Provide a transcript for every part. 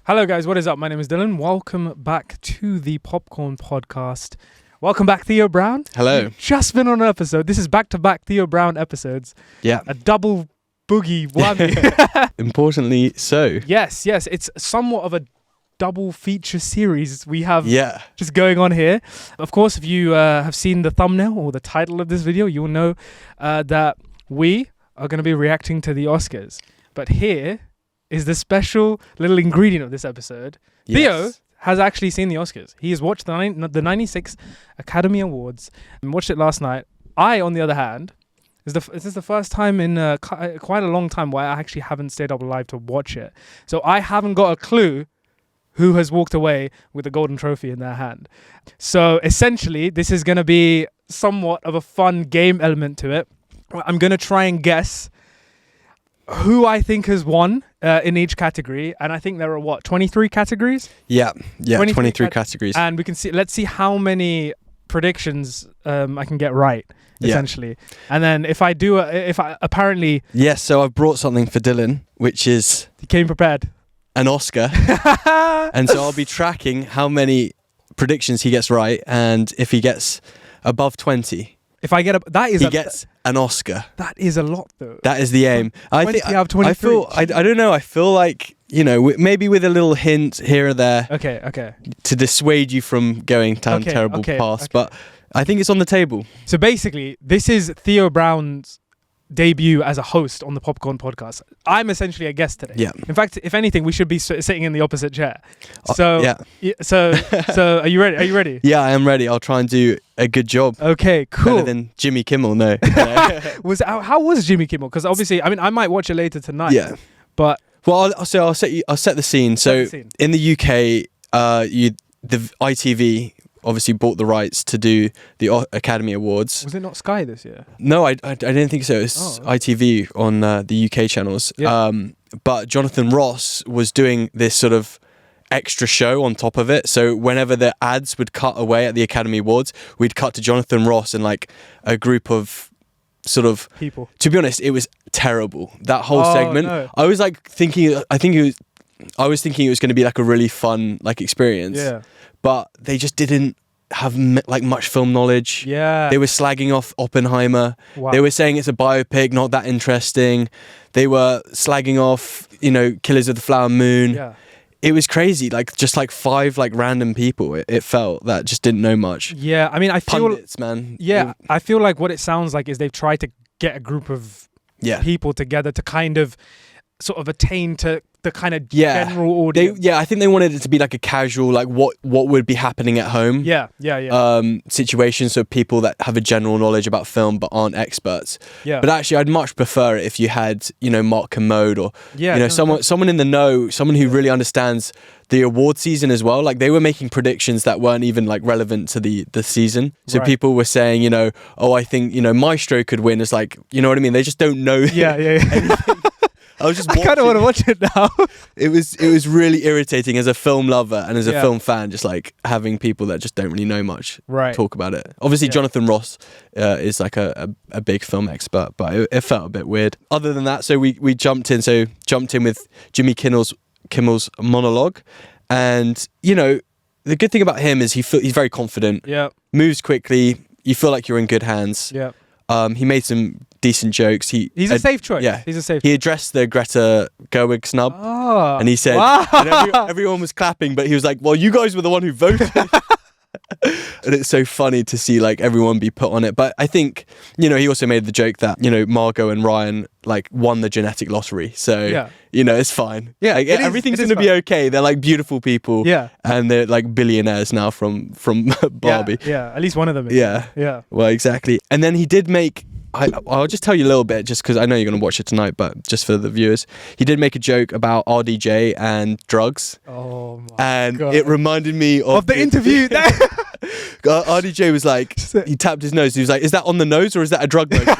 Hello guys, what is up? My name is Dylan. Welcome back to the Popcorn Podcast. Welcome back, Theo Brown. Hello. You've just been on an episode. This is back-to-back Theo Brown episodes. Yeah. A double boogie whammy. Importantly so. Yes. It's somewhat of a double feature series we have just going on here. Of course, if you have seen the thumbnail or the title of this video, you will know that we are going to be reacting to the Oscars. But here is the special little ingredient of this episode. Yes. Theo has actually seen the Oscars. He has watched the 96 Academy Awards and watched it last night. I, on the other hand, this is the first time in quite a long time where I actually haven't stayed up live to watch it. So I haven't got a clue who has walked away with a golden trophy in their hand. So essentially, this is going to be somewhat of a fun game element to it. I'm going to try and guess who I think has won in each category, and I think there are 23 categories? Yeah, 23 categories. And we can see, let's see how many predictions I can get right, essentially. And then if I apparently... Yes, so I've brought something for Dylan, which is... He came prepared. An Oscar. And so I'll be tracking how many predictions he gets right, and if he gets above 20... If I get he gets an Oscar. That is a lot, though. That is the aim. I think out of 23. I don't know. I feel like, maybe with a little hint here or there. Okay. To dissuade you from going down terrible paths, but I think it's on the table. So basically, this is Theo Brown's debut as a host on the Popcorn Podcast. I'm essentially a guest today. Yeah. In fact, if anything, we should be sitting in the opposite chair. So yeah. So are you ready? Are you ready? Yeah, I am ready. I'll try and do a good job. Okay, cool. Better than Jimmy Kimmel, no. How was Jimmy Kimmel? Because obviously, I might watch it later tonight. Yeah. But I'll set the scene. So in the UK, the ITV obviously bought the rights to do the Academy Awards. Was it not Sky this year? No, I didn't think so. It was ITV on the UK channels. Yeah. But Jonathan Ross was doing this sort of extra show on top of it. So whenever the ads would cut away at the Academy Awards, we'd cut to Jonathan Ross and like a group of sort of people. To be honest, it was terrible. That whole segment. No. I was like thinking. I was thinking it was going to be like a really fun experience. Yeah. But they just didn't have much film knowledge. Yeah. They were slagging off Oppenheimer. Wow. They were saying it's a biopic, not that interesting. They were slagging off, Killers of the Flower Moon. Yeah. It was crazy. Just five random people. It felt that just didn't know much. Yeah. I mean, I feel pundits, man. Yeah. I feel like what it sounds like is they've tried to get a group of people together to kind of sort of attain to the kind of general audience. I think they wanted it to be like a casual, what would be happening at home. Yeah. Situation, so people that have a general knowledge about film but aren't experts. Yeah. But actually, I'd much prefer it if you had, Mark Commode or someone in the know, someone who really understands the award season as well. Like they were making predictions that weren't even relevant to the season. So people were saying, I think Maestro could win. It's you know what I mean? They just don't know. Yeah. I kind of want to watch it now. It was really irritating as a film lover and as a film fan, just having people that just don't really know much talk about it. Obviously, Jonathan Ross is a big film expert, but it felt a bit weird. Other than that, so we jumped in with Jimmy Kimmel's Monologue, and the good thing about him is he's very confident. Yeah, moves quickly. You feel like you're in good hands. Yeah. He made some decent jokes. He's a safe choice. Yeah, he's a safe. He addressed the Greta Gerwig snub, and he said, and everyone was clapping, but he was like, "Well, you guys were the one who voted." And it's so funny to see everyone be put on it. But I think he also made the joke that Margot and Ryan won the genetic lottery, so it's fine. Yeah, everything's gonna be okay. They're beautiful people. Yeah, and they're billionaires now from Barbie. Yeah, at least one of them is. Yeah. Well, exactly. And then he did make. I'll just tell you a little bit, just because I know you're going to watch it tonight, but just for the viewers, he did make a joke about RDJ and drugs. Oh my and God. It reminded me of the interview. RDJ was he tapped his nose. He was like, "Is that on the nose or is that a drug motion?"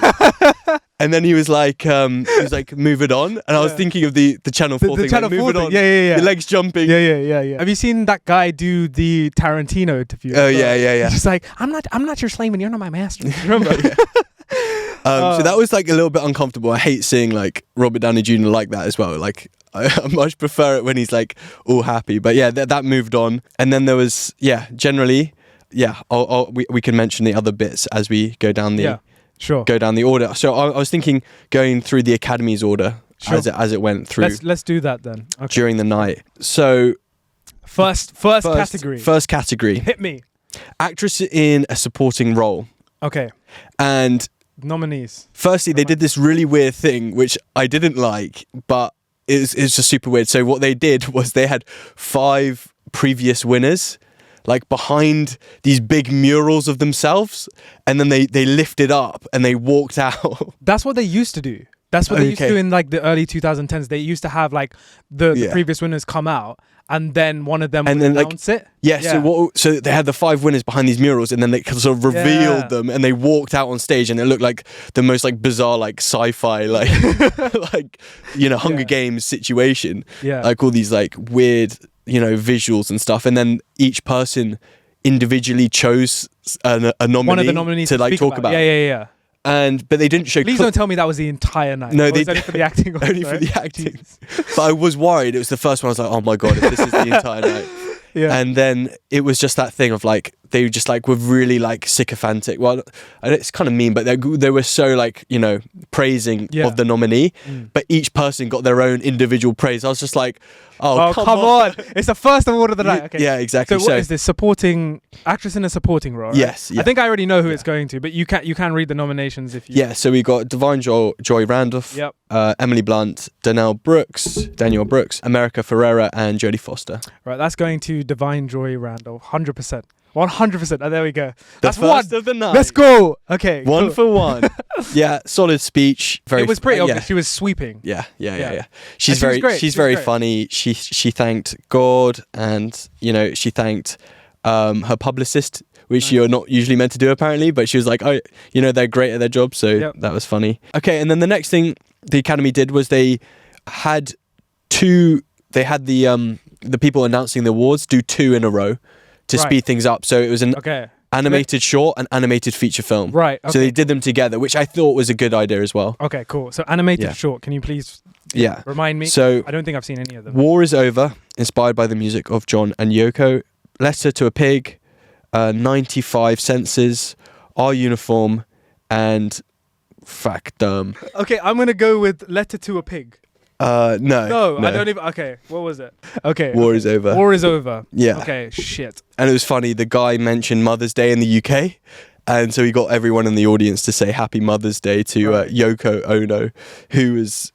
And then he was move it on. And I was thinking of the Channel 4 thing. Channel 4 move it on. Yeah. Your legs jumping. Yeah. Have you seen that guy do the Tarantino interview? Oh, yeah. He's just I'm not your slave and you're not my master. Remember? So that was a little bit uncomfortable. I hate seeing Robert Downey Jr. like that as well. I much prefer it when he's like all happy. But yeah, that moved on. And then there was, generally, we can mention the other bits as we go down the go down the order. So I was thinking going through the Academy's order as it went through. Let's do that then. Okay. During the night. So first category. First category. Hit me. Actress in a supporting role. Okay. And nominees. Firstly, they did this really weird thing, which I didn't like, but it's just super weird. So what they did was they had 5 previous winners, like behind these big murals of themselves, and then they lifted up and they walked out. That's what they used to do. That's what they used to do in like the early 2010s. They used to have like the previous winners come out, and then one of them would announce it. Yeah, so they had the 5 winners behind these murals, and then they sort of revealed them, and they walked out on stage, and it looked like the most like bizarre like sci-fi like like Hunger Games situation. Yeah, like all these like weird visuals and stuff, and then each person individually chose a nominee, one of the nominees to like talk about. Yeah. But they didn't show. Please don't tell me that was the entire night. No, they only for the acting. Only for the acting. But I was worried. It was the first one. I was like, oh my god, if this is the entire night. Yeah. And then it was just that thing of like they just like were really like sycophantic. Well, it's kind of mean, but they were so like praising of the nominee. But each person got their own individual praise. I was just like, oh come on. It's the first award of the night. Okay. Yeah, exactly. So what is this? Supporting actress in a supporting role? Right? Yes. Yeah. I think I already know who it's going to, but you can read the nominations if you. Yeah. So we got Divine Joy Randolph. Yep. Emily Blunt, Danielle Brooks, America Ferrera, and Jodie Foster. Right, that's going to Divine Joy Randolph, 100%. 100%. Oh, there we go. That's first of the night. Let's go. Okay. One for one. Yeah, solid speech. It was pretty obvious. She was sweeping. Yeah. She's very funny. She thanked God, and she thanked her publicist, which you're not usually meant to do apparently, but she was like, oh, they're great at their job, so that was funny. Okay, and then the next thing the Academy did was they had the people announcing the awards do 2 in a row to speed things up. So it was an animated short and animated feature film. Right. Okay. So they did them together, which I thought was a good idea as well. Okay, cool. So animated short, can you please remind me? So I don't think I've seen any of them. War is Over, inspired by the music of John and Yoko. Letter to a Pig, 95 Senses, Our Uniform, and Factum. Okay, I'm going to go with Letter to a Pig. No, I don't even. Okay, what was it? Okay, War is Over. War is Over. Yeah. Okay, shit. And it was funny. The guy mentioned Mother's Day in the UK, and so he got everyone in the audience to say Happy Mother's Day to Yoko Ono, who was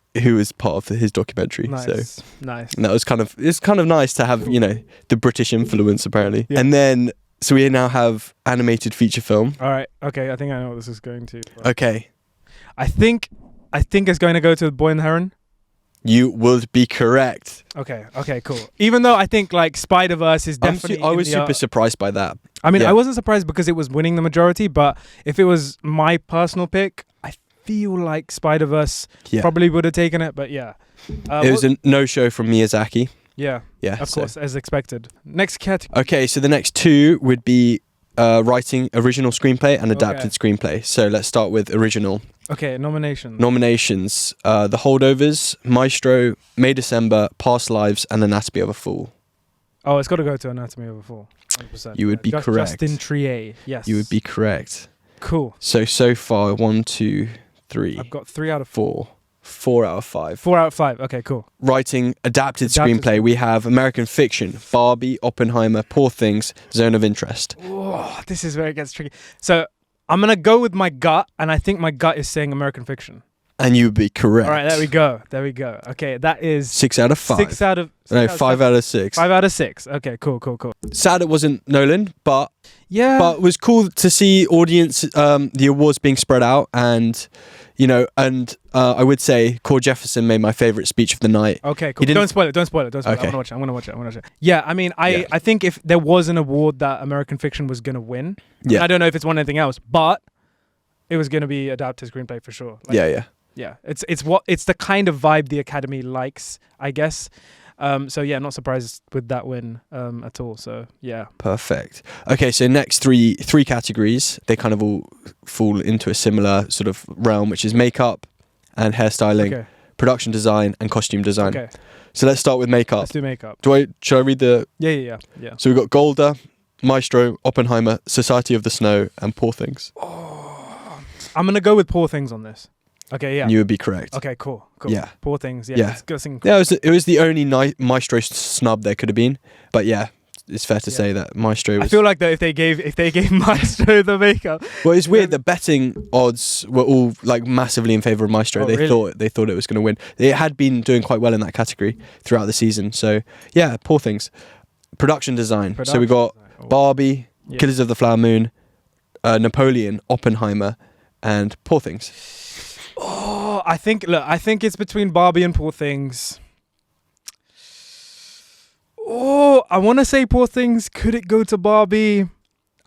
part of his documentary. Nice. So nice. And that was kind of nice to have the British influence apparently. Yeah. And then so we now have animated feature film. All right. Okay. I think I know what this is going to. Okay. I think it's going to go to The Boy and the Heron. You would be correct. Okay, cool. Even though I think like Spider-Verse is definitely... I was super surprised by that. I mean, I wasn't surprised because it was winning the majority, but if it was my personal pick, I feel like Spider-Verse probably would have taken it, but yeah. It was a no-show from Miyazaki. Yeah, of course, as expected. Next category. Okay, so the next 2 would be writing original screenplay and adapted screenplay. So let's start with original. Okay, nominations. The Holdovers, Maestro, May December, Past Lives, and Anatomy of a Fool. Oh, it's got to go to Anatomy of a Fool. 100%. You would be correct. Justin Trier, yes. You would be correct. Cool. So far, 1, 2, 3. I've got 3 out of 4. 4 out of 5. 4 out of 5. Okay, cool. Writing adapted screenplay, we have American Fiction, Barbie, Oppenheimer, Poor Things, Zone of Interest. Oh, this is where it gets tricky. So I'm going to go with my gut, and I think my gut is saying American Fiction. And you'd be correct. All right, there we go. Okay, that is... 6 out of 5. 6 out of... 5 out of 6. 5 out of 6. Okay, cool. Sad it wasn't Nolan, but... Yeah. But it was cool to see audience, the awards being spread out, and... I would say Cord Jefferson made my favourite speech of the night. Okay, cool. Don't spoil it. Okay. I'm gonna watch it. Yeah, I mean, I think if there was an award that American Fiction was gonna win, I don't know if it's won anything else, but it was gonna be adapted screenplay for sure. Yeah. It's the kind of vibe the Academy likes, I guess. So yeah, not surprised with that win at all. So yeah. Perfect. Okay, so next three categories, they kind of all fall into a similar sort of realm, which is makeup and hairstyling, production design, and costume design. Okay. So let's start with makeup. Let's do makeup. Should I read the... Yeah. So we've got Golda, Maestro, Oppenheimer, Society of the Snow, and Poor Things. Oh, I'm going to go with Poor Things on this. Okay, yeah. You would be correct. Okay, cool. Yeah. Poor Things, yeah. Yeah. Let's go sing. Yeah, it was the only Maestro snub there could have been. But yeah, it's fair to say that Maestro was... I feel like though if they gave Maestro the makeup... Well, it's weird. The betting odds were all like massively in favour of Maestro. Oh, they really? thought it was going to win. It had been doing quite well in that category throughout the season. So yeah, Poor Things. Production design. So we got Barbie, Killers of the Flower Moon, Napoleon, Oppenheimer, and Poor Things. Oh, I think it's between Barbie and Poor Things. Oh, I want to say Poor Things. Could it go to Barbie?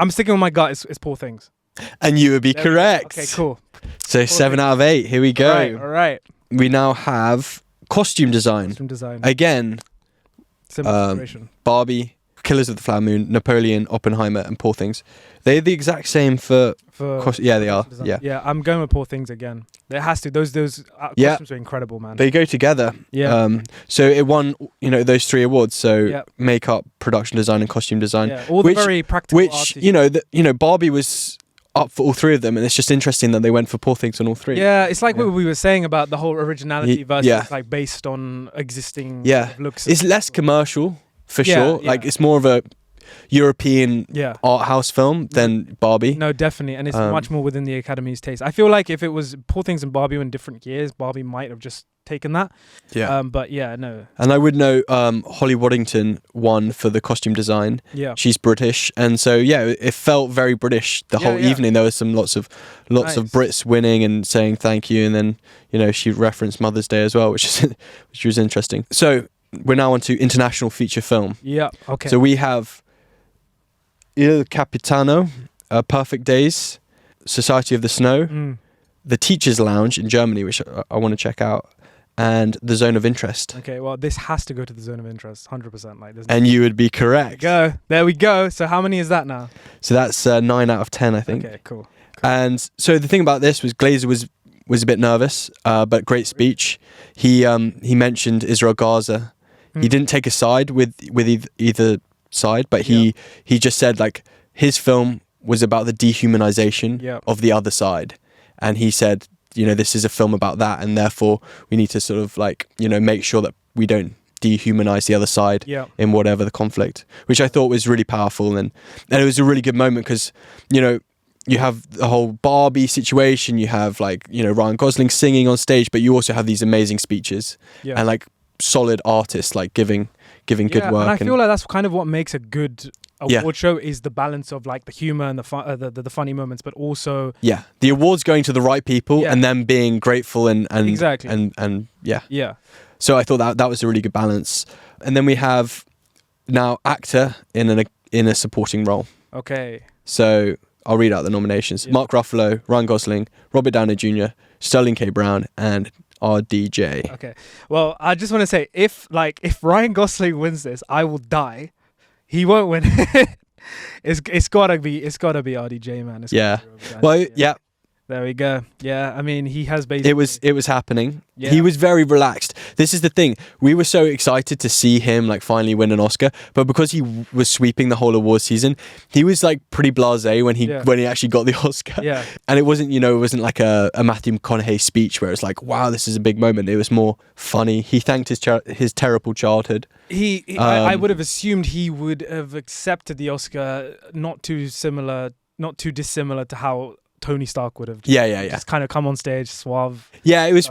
I'm sticking with my gut. It's Poor Things. And you would be correct. Okay, cool. So Poor 7 Things. Out of 8. Here we go. All right. We now have costume design. Again, similar situation. Barbie, Killers of the Flower Moon, Napoleon, Oppenheimer, and Poor Things. They're the exact same for yeah, they are. Yeah, I'm going with Poor Things again. There has to. Those costumes are incredible, man. They go together. Yeah. So it won, those 3 awards. So makeup, production design, and costume design. Yeah, all the very practical. Which arty. Barbie was up for all 3 of them, and it's just interesting that they went for Poor Things on all 3. Yeah, it's like what we were saying about the whole originality versus like based on existing looks. It's less commercial for sure. Yeah. Like it's more of a European art house film than Barbie. No, definitely, and it's much more within the Academy's taste. I feel like if it was Poor Things and Barbie in different years, Barbie might have just taken that. Yeah. But yeah, no. And I would know Holly Waddington won for the costume design. Yeah. She's British, and so it felt very British the whole evening. There was some lots of Brits winning and saying thank you, and then she referenced Mother's Day as well, which was interesting. So we're now on to international feature film. Yeah. Okay. So we have Il Capitano, Perfect Days, Society of the Snow, The Teacher's Lounge in Germany, which I want to check out, and The Zone of Interest. Okay, well, this has to go to The Zone of Interest, 100%. And you would be correct. There we go. So how many is that now? So that's 9 out of 10, I think. Okay, cool. And so the thing about this was Glazer was a bit nervous, but great speech. He mentioned Israel Gaza. He didn't take a side with either side, but he just said like his film was about the dehumanization of the other side, and he said this is a film about that, and therefore we need to sort of like make sure that we don't dehumanize the other side in whatever the conflict, which I thought was really powerful, and it was a really good moment because you have the whole Barbie situation, you have like Ryan Gosling singing on stage, but you also have these amazing speeches and like solid artists like giving good work. And I feel like that's kind of what makes a good award show is the balance of like the humor and the funny moments, but also the awards going to the right people and them being grateful and exactly and So I thought that was a really good balance. And then we have now actor in a supporting role. Okay. So I'll read out the nominations: Mark Ruffalo, Ryan Gosling, Robert Downey Jr., Sterling K. Brown, and RDJ. Okay. Well, I just want to say if Ryan Gosling wins this, I will die. He won't win. It's gotta be RDJ, man. There we go. Yeah, I mean, he has basically... It was happening. Yeah. He was very relaxed. This is the thing. We were so excited to see him like finally win an Oscar, but because he was sweeping the whole award season, he was like pretty blasé when he actually got the Oscar. Yeah. And it wasn't like a Matthew McConaughey speech where it's like, wow, this is a big moment. It was more funny. He thanked his terrible childhood. I would have assumed he would have accepted the Oscar not too dissimilar to how Tony Stark would have just kind of come on stage suave. Yeah, it was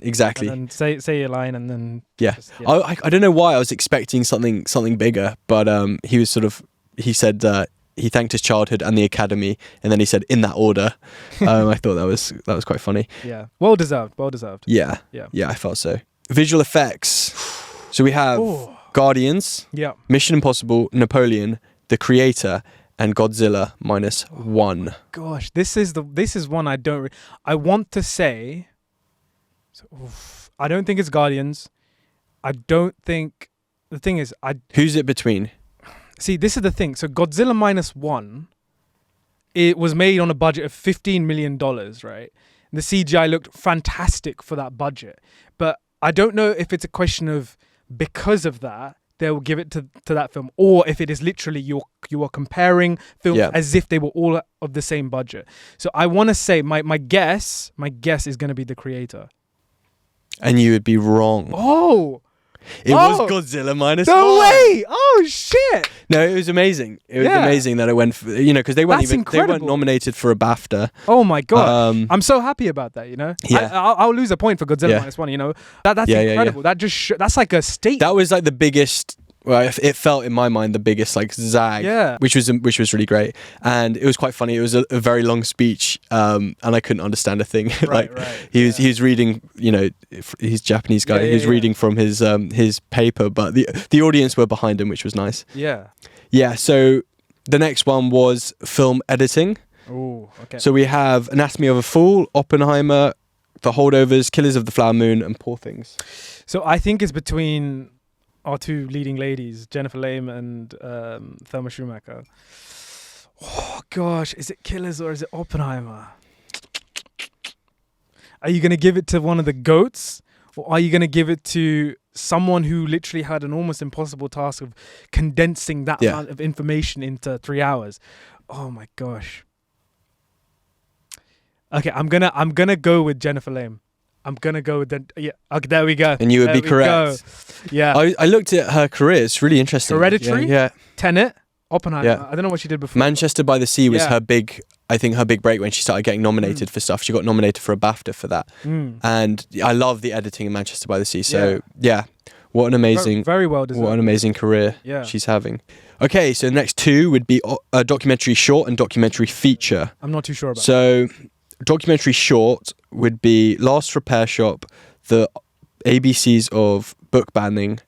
exactly. And then say your line and then I don't know why I was expecting something bigger, but he said he thanked his childhood and the Academy, and then he said in that order. I thought that was quite funny. Yeah, well deserved. Yeah, I felt so. Visual effects. So we have Guardians, Mission Impossible, Napoleon, The Creator, and Godzilla -1. Gosh, this is one I want to say. I don't think it's Guardians. I don't think the thing is Who's it between? See, this is the thing. So Godzilla -1, it was made on a budget of $15 million, right? The CGI looked fantastic for that budget. But I don't know if it's a question of because of that, they'll give it to that film, or if it is literally you are comparing films as if they were all of the same budget. So I want to say my guess is going to be the creator. And you would be wrong. Oh! It was Godzilla minus No one. way! Oh shit! No, it was amazing. It was amazing that it went. Because they weren't nominated for a BAFTA. Oh my god! I'm so happy about that. Yeah. I'll lose a point for Godzilla minus one. That's incredible. Yeah. That that's like a statement. That was like the biggest. Well, it felt in my mind the biggest like zag, which was really great, and it was quite funny. It was a very long speech, and I couldn't understand a thing. He was reading, he's a Japanese guy. He was reading from his paper, but the audience were behind him, which was nice. Yeah. So the next one was film editing. Oh, okay. So we have Anatomy of a Fall, Oppenheimer, The Holdovers, Killers of the Flower Moon, and Poor Things. So I think it's between our two leading ladies, Jennifer Lame and Thelma Schumacher. Oh gosh, is it Killers or is it Oppenheimer? Are you going to give it to one of the GOATs, or are you going to give it to someone who literally had an almost impossible task of condensing that amount of information into 3 hours? Oh my gosh. Okay, I'm gonna go with Jennifer Lame. I'm going to go with okay, there we go. And you would be correct. Yeah. I looked at her career. It's really interesting. Hereditary? Yeah. Tenet? Oppenheimer? Yeah. I don't know what she did before. Manchester by the Sea was her big break when she started getting nominated for stuff. She got nominated for a BAFTA for that. And I love the editing in Manchester by the Sea. So, what an amazing... Very well deserved. What an amazing career she's having. Okay, so the next two would be a documentary short and documentary feature. I'm not too sure about that. Documentary short would be Last Repair Shop, the ABCs of book banning,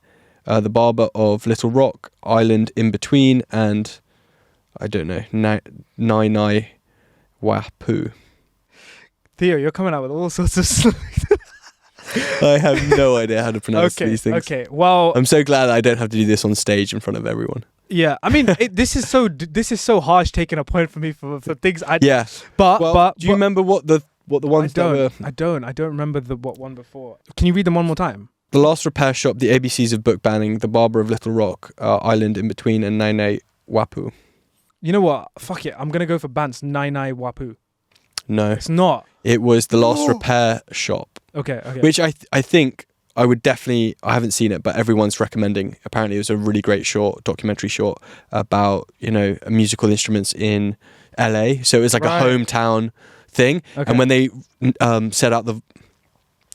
the Barber of Little Rock, Island in Between, and I don't know, Nai Wapu. Theo, you're coming out with all sorts of I have no idea how to pronounce these things. Okay, well, I'm so glad I don't have to do this on stage in front of everyone. Yeah, I mean, this is so harsh taking a point from me for things I... Yeah. But do you remember what the ones that were... I don't remember what one before. Can you read them one more time? The Last Repair Shop, the ABCs of book banning, the Barber of Little Rock, Island in Between, and Nai Wapu. You know what? Fuck it. I'm going to go for Bant's Nai Wapu. No. It's not. It was The Last Repair Shop. Okay. Which I think... I would definitely, I haven't seen it, but everyone's recommending. Apparently it was a really great documentary short about, musical instruments in LA. So it was like a hometown thing. Okay. And when they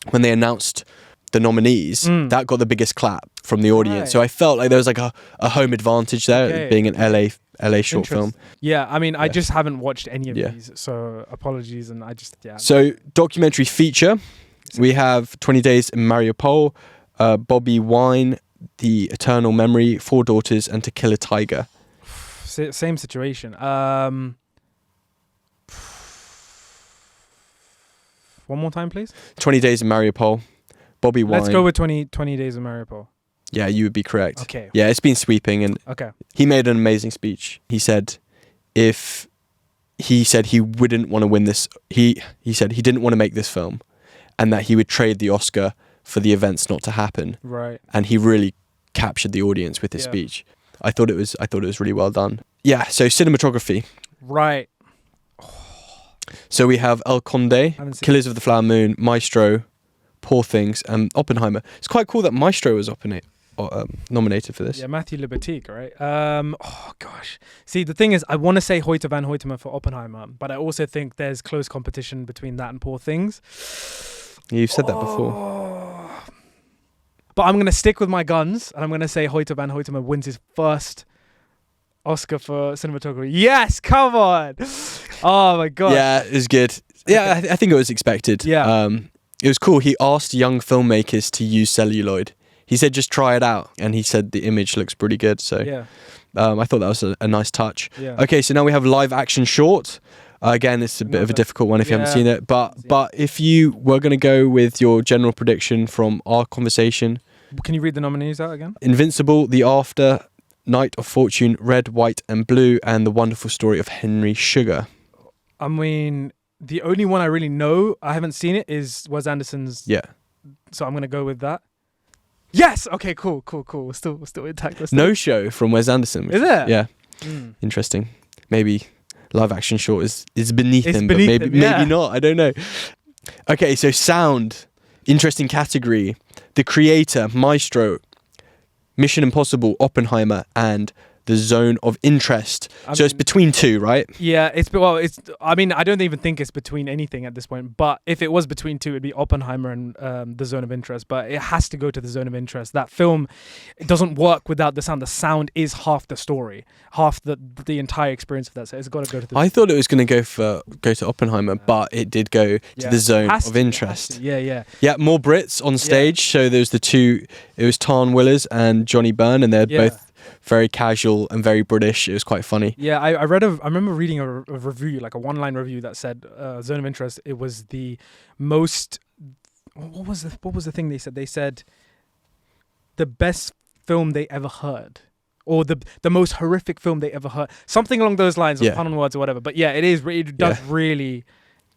when they announced the nominees, that got the biggest clap from the audience. Right. So I felt like there was like a home advantage there, being an LA short film. Yeah, I mean, I just haven't watched any of these, so apologies. And I just, So documentary feature. We have 20 Days in Mariupol, Bobby Wine, The Eternal Memory, Four Daughters, and To Kill a Tiger. Same situation. One more time, please. 20 Days in Mariupol, Bobby Wine. Let's go with 20 Days in Mariupol. Yeah, you would be correct. Okay. Yeah, it's been sweeping, and he made an amazing speech. He said he wouldn't want to win this. He said he didn't want to make this film, and that he would trade the Oscar for the events not to happen. Right. And he really captured the audience with his speech. I thought it was really well done. Yeah, so cinematography. Right. So we have El Conde, Killers of the Flower Moon, Maestro, Poor Things, and Oppenheimer. It's quite cool that Maestro was nominated for this. Yeah, Matthew Libatique, right? Oh gosh. See, the thing is, I want to say Hoyte van Hoytema for Oppenheimer, but I also think there's close competition between that and Poor Things. You've said that before. But I'm going to stick with my guns, and I'm going to say Hoyte van Hoytema wins his first Oscar for cinematography. Yes, come on. Oh my god. Yeah, it was good. Yeah, I think it was expected. Yeah. It was cool. He asked young filmmakers to use celluloid. He said, just try it out. And he said the image looks pretty good. So I thought that was a nice touch. Yeah. Okay, so now we have live action short. Again, it's a bit of a difficult one if you haven't seen it. But if you were going to go with your general prediction from our conversation. Can you read the nominees out again? Invincible, The After, Night of Fortune, Red, White and Blue, and The Wonderful Story of Henry Sugar. I mean, the only one I really know, I haven't seen it, is Wes Anderson's. Yeah. So I'm gonna go with that. Yes. Okay. Cool. We're still intact. No Show from Wes Anderson. Is it? Yeah. Interesting. Maybe live action short is beneath him, but maybe not. I don't know. Okay, so sound, interesting category. The Creator, Maestro, Mission Impossible, Oppenheimer, and The Zone of Interest. So it's between two, right? Yeah, I mean, I don't even think it's between anything at this point, but if it was between two, it'd be Oppenheimer and The Zone of Interest, but it has to go to The Zone of Interest. That film, it doesn't work without the sound. The sound is half the story, half the entire experience of that, so it's got to go to the... I thought it was going to go to Oppenheimer, but it did go to The Zone of Interest. Yeah. Yeah, more Brits on stage, so there's the two, it was Tarn Willers and Johnny Byrne, and they're both very casual and very British. It was quite funny. Yeah, I remember reading a review, like a one-line review that said Zone of Interest, it was the most... What was the thing they said? They said the best film they ever heard. Or the most horrific film they ever heard. Something along those lines, or pun on words or whatever. But yeah, it does really...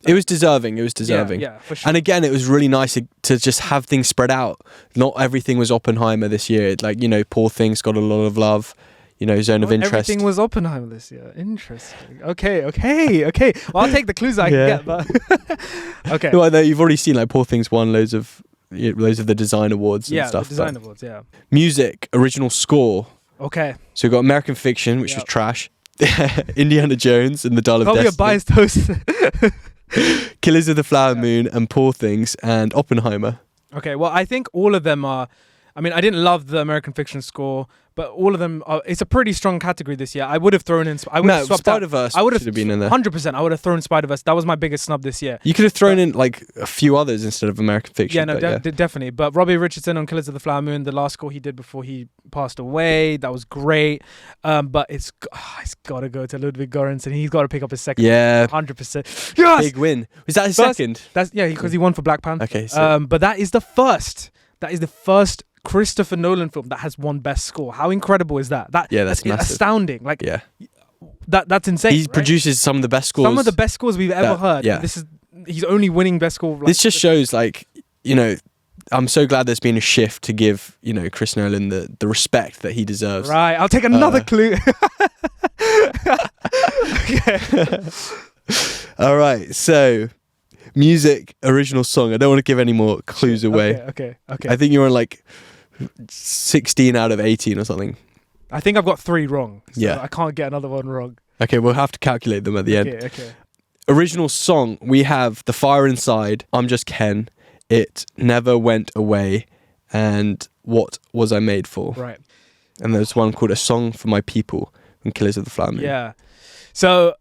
It was deserving. Yeah, for sure. And again, it was really nice to just have things spread out. Not everything was Oppenheimer this year. Like, Poor Things got a lot of love. Zone of Interest. Everything was Oppenheimer this year. Interesting. Okay. Well, I'll take the clues I can get, but... Okay. Well, you've already seen, like, Poor Things won loads of the design awards and stuff. Yeah, design awards, yeah. Music, original score. Okay. So we've got American Fiction, which was trash. Indiana Jones and the Dial of Probably Destiny. a biased host. Killers of the Flower Moon and Poor Things and Oppenheimer. Okay, well, I think all of them are... I mean, I didn't love the American Fiction score, but all of them are... It's a pretty strong category this year. I would have thrown in... Spider-Verse should have been in there. 100%. I would have thrown Spider-Verse. That was my biggest snub this year. You could have thrown in, like, a few others instead of American Fiction. Yeah, definitely. But Robbie Richardson on Killers of the Flower Moon, the last score he did before he passed away, that was great. But it's got to go to Ludwig Göransson. He's got to pick up his second. Yeah. 100%. Yes! Big win. Was that his second? Because he won for Black Panther. Okay. So. But that is the first Christopher Nolan film that has won Best Score. How incredible is that? That's massive. Astounding. Like, that's insane. He produces some of the best scores. Some of the best scores we've ever heard. Yeah. He's only winning Best Score. This just shows, like, I'm so glad there's been a shift to give, Chris Nolan the respect that he deserves. Right. I'll take another clue. Okay. All right. So, music, original song. I don't want to give any more clues away. Okay. I think you're on like 16 out of 18 or something. I think I've got 3 wrong. So I can't get another one wrong. Okay, we'll have to calculate them at the end. Okay. Original song, we have The Fire Inside, I'm Just Ken, It Never Went Away, and What Was I Made For? Right. And there's one called A Song for My People from Killers of the Flower Moon. Yeah. So...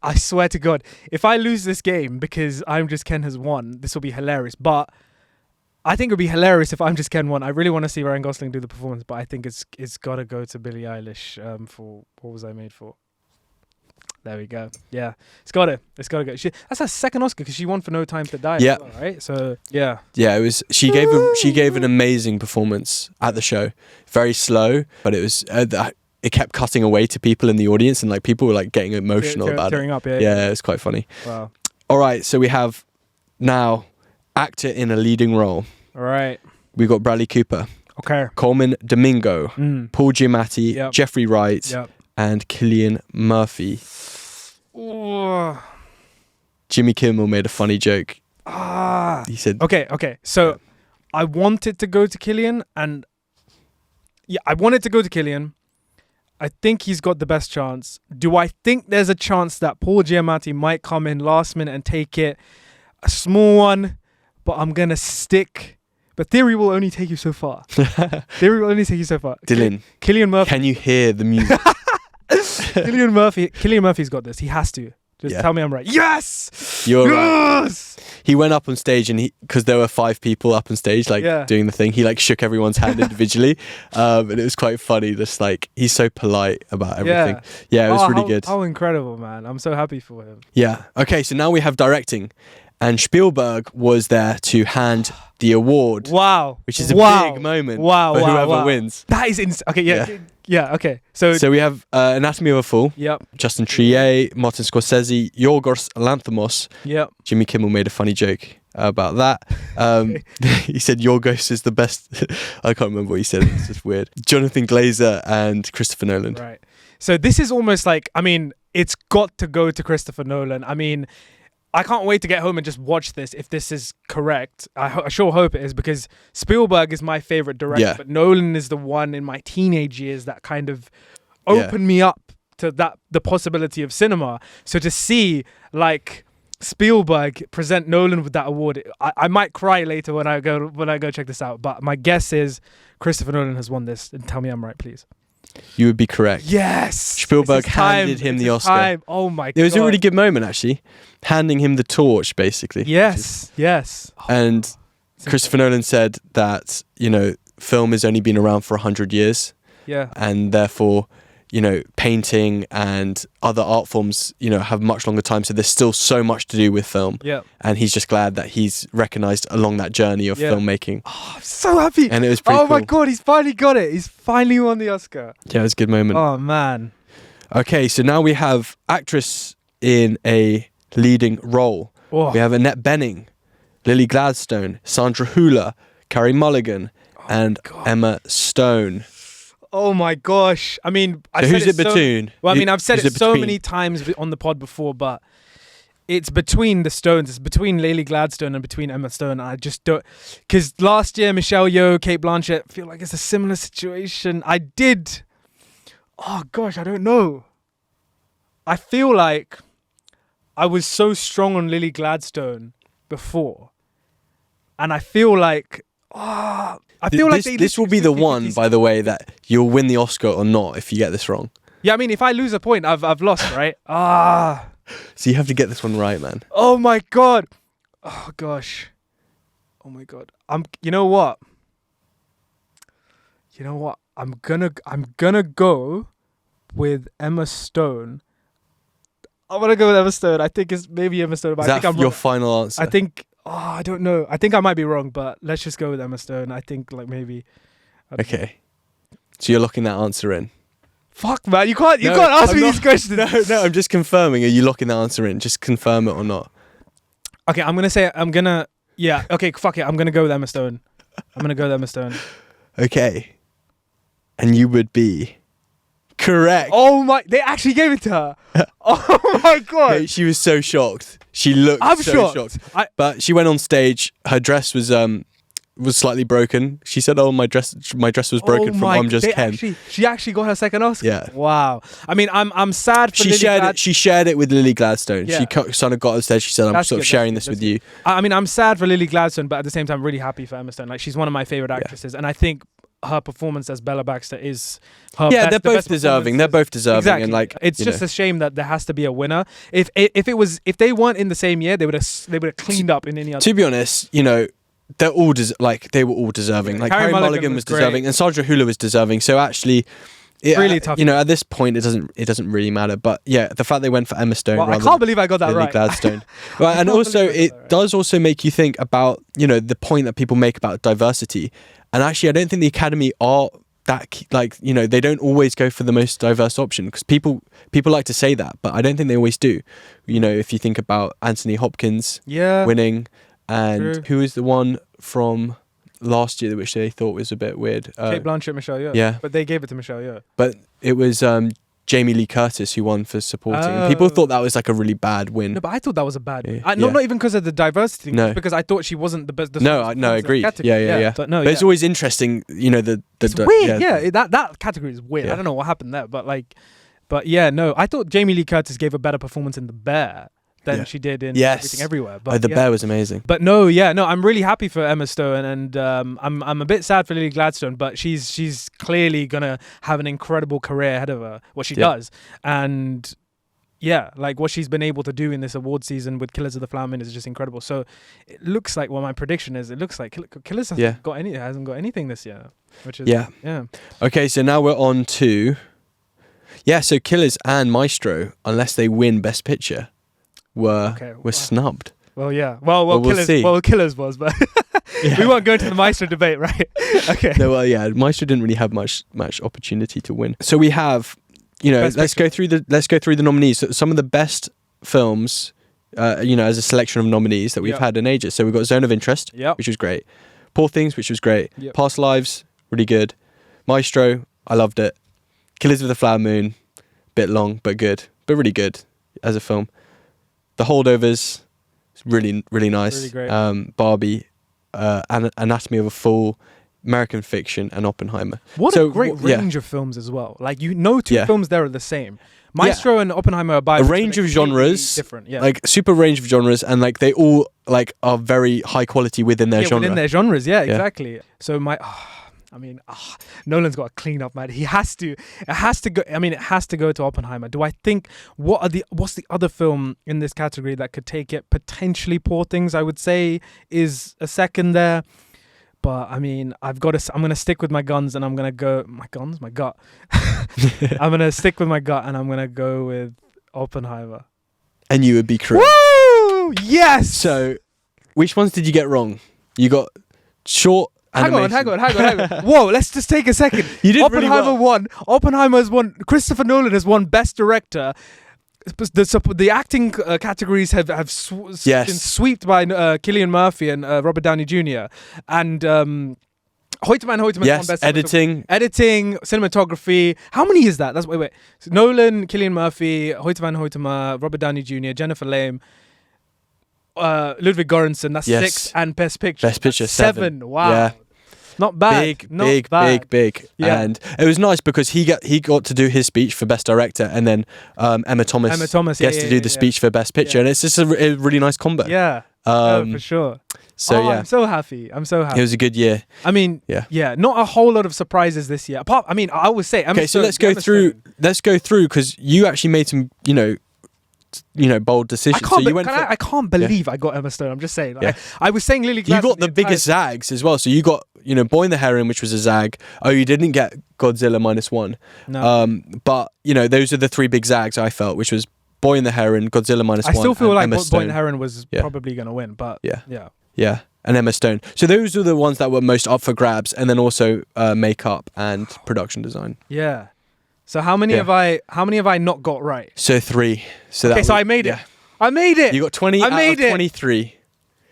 I swear to God, if I lose this game because I'm Just Ken has won, this will be hilarious. But I think it would be hilarious if I'm Just Ken won. I really want to see Ryan Gosling do the performance, but I think it's got to go to Billie Eilish for What Was I Made For? There we go. Yeah, it's got to go. That's her second Oscar because she won for No Time to Die. Yeah. As well, right. So yeah. Yeah, it was. She gave an amazing performance at the show. Very slow, but it was. It kept cutting away to people in the audience, and like people were like getting emotional about tearing it. Up, yeah. Yeah, it's quite funny. Wow. All right, so we have now actor in a leading role. All right. We got Bradley Cooper. Okay. Coleman Domingo. Paul Giamatti. Yep. Jeffrey Wright. Yep. And Cillian Murphy. Ooh. Jimmy Kimmel made a funny joke. He said... Okay. So I wanted to go to Cillian, and... Yeah, I wanted to go to Cillian. I think he's got the best chance. Do I think there's a chance that Paul Giamatti might come in last minute and take it? A small one, but I'm going to stick. But theory will only take you so far. Dylan. Cillian Murphy. Can you hear the music? Cillian Murphy's got this. He has to. Just tell me I'm right. Yes! You're right. He went up on stage and because there were 5 people up on stage doing the thing, he like shook everyone's hand individually. And it was quite funny. Just like, he's so polite about everything. Yeah, it was really good. How incredible, man. I'm so happy for him. Yeah. Okay, so now we have directing. and Spielberg was there to hand the award. Wow. Which is a big moment for whoever wins. That is okay. Yeah. Okay. So we have Anatomy of a Fall. Yep. Justin Triet, Martin Scorsese, Yorgos Lanthimos. Yep. Jimmy Kimmel made a funny joke about that. He said Yorgos is the best. I can't remember what he said. It's just weird. Jonathan Glazer and Christopher Nolan. Right. So this is almost like, I mean, it's got to go to Christopher Nolan. I mean, I can't wait to get home and just watch this if this is correct. I sure hope it is, because Spielberg is my favorite director, but Nolan is the one in my teenage years that kind of opened me up to the possibility of cinema. So to see like Spielberg present Nolan with that award, I might cry later when I go check this out. But my guess is Christopher Nolan has won this. And tell me I'm right, please. You would be correct. Yes. Spielberg handed him the Oscar. Time. Oh my God. It was a really good moment, actually. Handing him the torch, basically. Yes. And Christopher Nolan said that, film has only been around for 100 years. Yeah. And therefore, painting and other art forms, have much longer time. So there's still so much to do with film. Yeah. And he's just glad that he's recognized along that journey of filmmaking. Oh, I'm so happy. And it was pretty cool. My God, he's finally got it. He's finally won the Oscar. Yeah, it was a good moment. Oh, man. Okay, so now we have actress in a leading role. Oh. We have Annette Bening, Lily Gladstone, Sandra Hüller, Carey Mulligan, and Emma Stone. Oh my gosh. I mean, who's it between? I've said it so many times on the pod before, but it's between the Stones. It's between Lily Gladstone and between Emma Stone. I just don't, because last year, Michelle Yeoh, Cate Blanchett, feel like it's a similar situation. I don't know. I feel like I was so strong on Lily Gladstone before. And I feel like, this will be the one, by the way, that you'll win the Oscar or not if you get this wrong. Yeah, I mean, if I lose a point, I've lost, right? So you have to get this one right, man. Oh my God. Oh gosh. Oh my God. You know what? I'm gonna go with Emma Stone. I'm gonna go with Emma Stone. I think it's maybe Emma Stone, but I think I'm wrong. Your final answer? I think. I don't know. I think I might be wrong, but let's just go with Emma Stone. I think maybe. Okay. So you're locking that answer in? Fuck, man. You can't ask me these questions. No, I'm just confirming. Are you locking that answer in? Just confirm it or not. Okay, yeah, okay, fuck it. I'm going to go with Emma Stone. Okay. And you would be correct. Oh my, they actually gave it to her. Oh my God. Mate, she was so shocked. She looked shocked. But she went on stage. Her dress was slightly broken. She said, "Oh, my dress was broken from I'm Just Ken." She actually got her second Oscar. Yeah. Wow. I mean, I'm sad for Lily Gladstone. She shared it with Lily Gladstone. Yeah. She kind of got on stage. She said, "I'm sort of sharing this with you." I mean, I'm sad for Lily Gladstone, but at the same time, really happy for Emma Stone. Like, she's one of my favorite actresses, and I think her performance as Bella Baxter is her best. They're both deserving. They're both deserving. Exactly. And it's just a shame that there has to be a winner. If they weren't in the same year, they would have cleaned up in any other. To be honest, they're all they were all deserving. Like Carey Mulligan was deserving, and Sandra Hüller was deserving. So actually, really tough. At this point, it doesn't really matter. But yeah, the fact they went for Emma Stone. Well, I can't believe I got that right. Gladstone. Right, and also it does also make you think about the point that people make about diversity. And actually, I don't think the Academy are that they don't always go for the most diverse option, because people like to say that, but I don't think they always do. If you think about Anthony Hopkins winning, and who is the one from last year which they thought was a bit weird? Cate Blanchett, Michelle Yeoh. Yeah, but they gave it to Michelle Yeoh. But it was Jamie Lee Curtis who won for supporting. And people thought that was like a really bad win. No, but I thought that was a bad win. Not even because of the diversity, no. Because I thought she wasn't the best. No, agreed. Yeah. But it's always interesting, it's weird. Yeah, that category is weird. I don't know what happened there, but yeah, no. I thought Jamie Lee Curtis gave a better performance in The Bear than she did in Everything Everywhere. But The Bear was amazing. But no, I'm really happy for Emma Stone, and I'm a bit sad for Lily Gladstone, but she's clearly gonna have an incredible career ahead of her. What she does, and like what she's been able to do in this award season with Killers of the Flower Moon is just incredible. So it looks like, my prediction is, it looks like Killers hasn't got anything this year, which is Okay, so now we're on to so Killers and Maestro, unless they win Best Picture, were snubbed. Well, yeah. Well, we'll see. Well, Killers was, but we won't go into the Maestro debate, right? Okay. No, well, yeah, Maestro didn't really have much opportunity to win. So we have, let's go through the nominees. So some of the best films, as a selection of nominees that we've had in ages. So we've got Zone of Interest, which was great. Poor Things, which was great. Yep. Past Lives, really good. Maestro, I loved it. Killers of the Flower Moon, bit long but good, but really good as a film. The Holdovers, really, really nice. Really great. Barbie, Anatomy of a Fall, American Fiction, and Oppenheimer. What a great range of films as well. Like, two films there are the same. Maestro and Oppenheimer are by a range of genres, different, like super range of genres, and like they all like are very high quality within their genre. Within their genres, exactly. So Nolan's got to clean up, man. He has to. It has to go. I mean, it has to go to Oppenheimer. Do I think what's the other film in this category that could take it? Potentially Poor Things, I would say, is a second there. But I mean, I'm gonna stick with my guns, and I'm gonna go my gut. I'm gonna stick with my gut, and I'm gonna go with Oppenheimer. And you would be correct. Woo! Yes. So, which ones did you get wrong? You got short. Hang on. Whoa, let's just take a second. You did Oppenheimer really well. won. Oppenheimer's won. Christopher Nolan has won Best Director. The acting categories have been swept by Cillian Murphy and Robert Downey Jr. And Hoytman won Best editing, cinematography. How many is that? Wait. So Nolan, Cillian Murphy, Hoytman, Robert Downey Jr., Jennifer Lame, Ludwig Göransson. That's 6, and Best Picture. Best Picture 7. Wow. Yeah. Not bad. Big. Yeah. And it was nice because he got to do his speech for Best Director, and then Emma Thomas gets to do the speech for Best Picture, and it's just a really nice combo. Yeah, for sure. So I'm so happy. It was a good year. I mean, not a whole lot of surprises this year. I always say. Okay, so let's go through because you actually made some, bold decisions. I can't believe I got Emma Stone. I'm just saying. I was saying Lily Gladstone. You got the biggest zags as well. So you got, Boy and the Heron, which was a zag. Oh, you didn't get Godzilla -1. No. But, those are the 3 big zags I felt, which was Boy and the Heron, Godzilla -1. I still feel like Emma Boy Stone. and the Heron was probably going to win, but Yeah, and Emma Stone. So those are the ones that were most up for grabs, and then also makeup and production design. Yeah. So how many have I not got right? So 3. So I made it. I made it. You got 20 out of 23.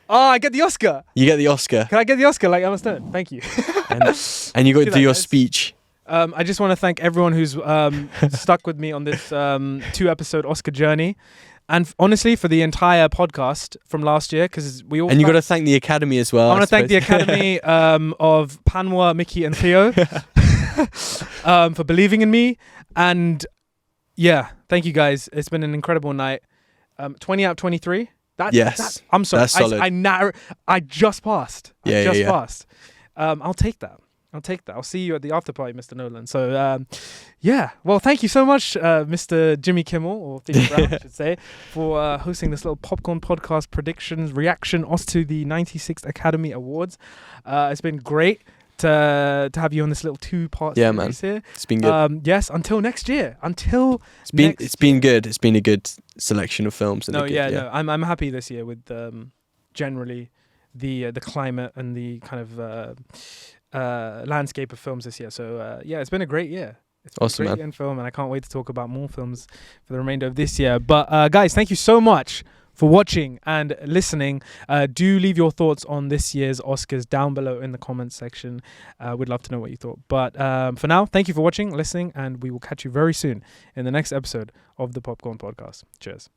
Oh, I get the Oscar. You get the Oscar. Can I get the Oscar like Emma Stone? Thank you. and you got to do your speech. I just want to thank everyone who's stuck with me on this 2-episode Oscar journey. And honestly, for the entire podcast from last year, because we all... And you got to thank the Academy as well. I want to thank the Academy of Panwa, Mickey and Theo for believing in me. And thank you guys. It's been an incredible night. 20 out of 23. I'm sorry. That's solid. I just passed. Passed. I'll take that. I'll see you at the after party, Mr. Nolan. So, well, thank you so much, Mr. Jimmy Kimmel, or Theo Brown, I should say, for hosting this little popcorn podcast predictions reaction to the 96th Academy Awards. It's been great to have you on this little 2-part series here. It's been good. Yes, until next year. It's been good. It's been a good selection of films. I'm happy this year with generally the climate and the kind of landscape of films this year. So it's been a great year. It's been awesome, a great year in film, and I can't wait to talk about more films for the remainder of this year. But guys, thank you so much for watching and listening. Do leave your thoughts on this year's Oscars down below in the comments section. We'd love to know what you thought. But for now, thank you for watching, listening, and we will catch you very soon in the next episode of the Popcorn Podcast. Cheers.